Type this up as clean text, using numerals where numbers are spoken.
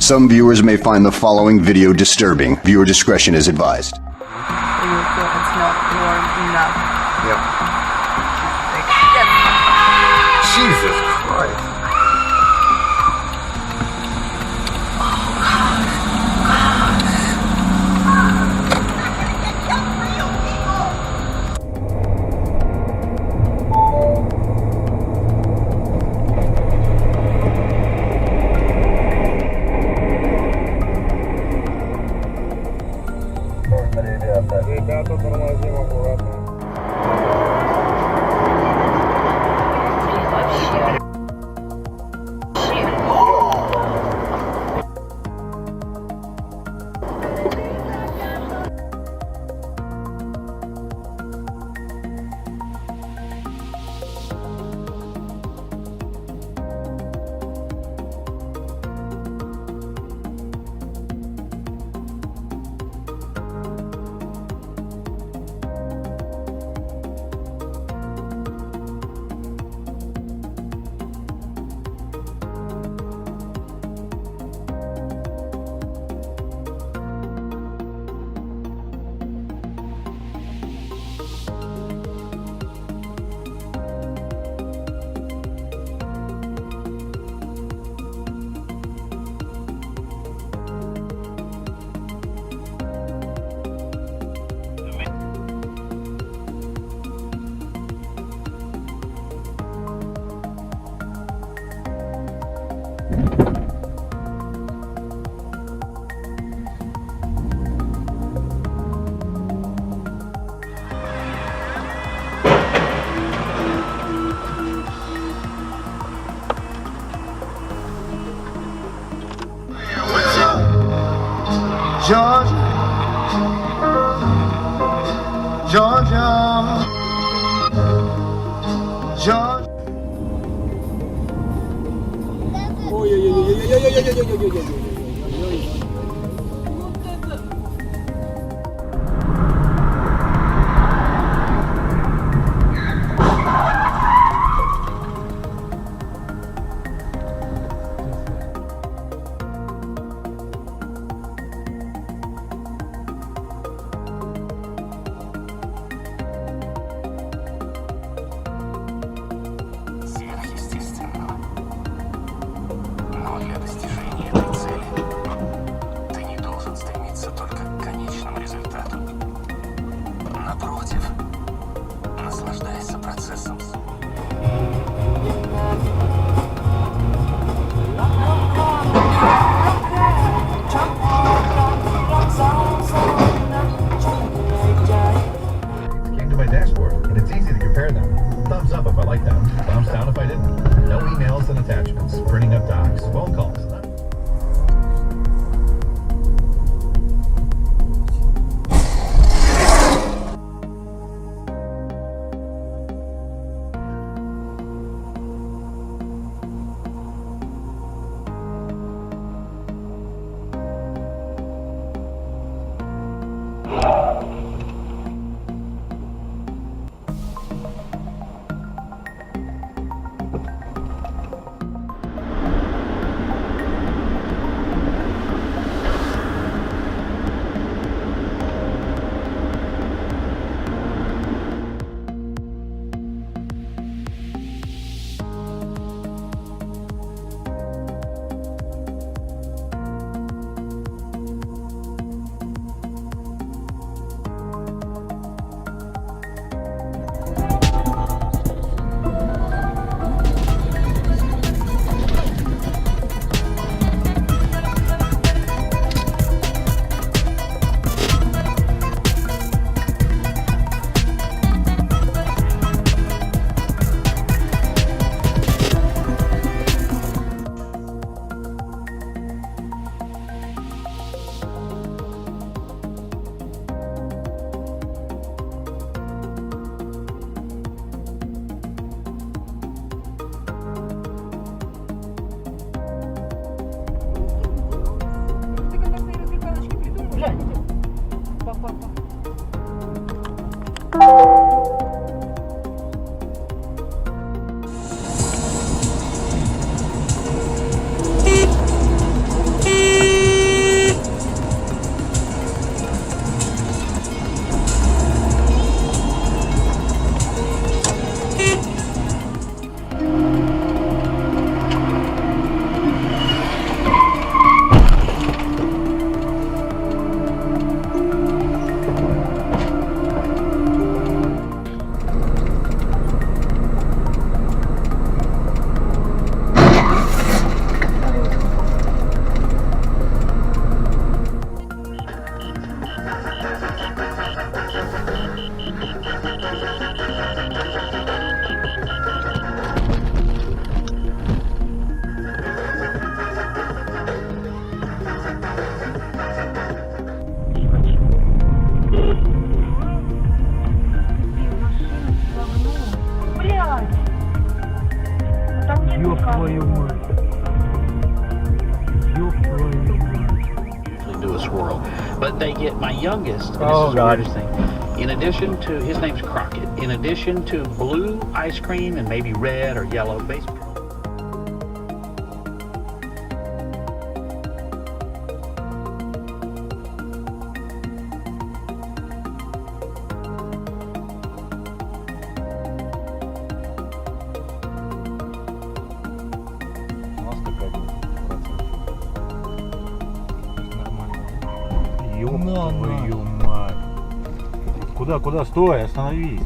Some viewers may find the following video disturbing. Viewer discretion is advised. And you feel it's not warm enough. Yep. Jesus Christ. Ребята, тормозим аккуратно. Georgia, Georgia, Georgia. Сверхъестественного. Но для достижения swirl. But they get my youngest, and Oh, this is the God. weirdest thing. In addition to, his name's Crockett, in addition to blue ice cream and maybe red or yellow, basically. У нас такая 10%. Нормально. Ёб твою мать. Куда? Стой, остановись.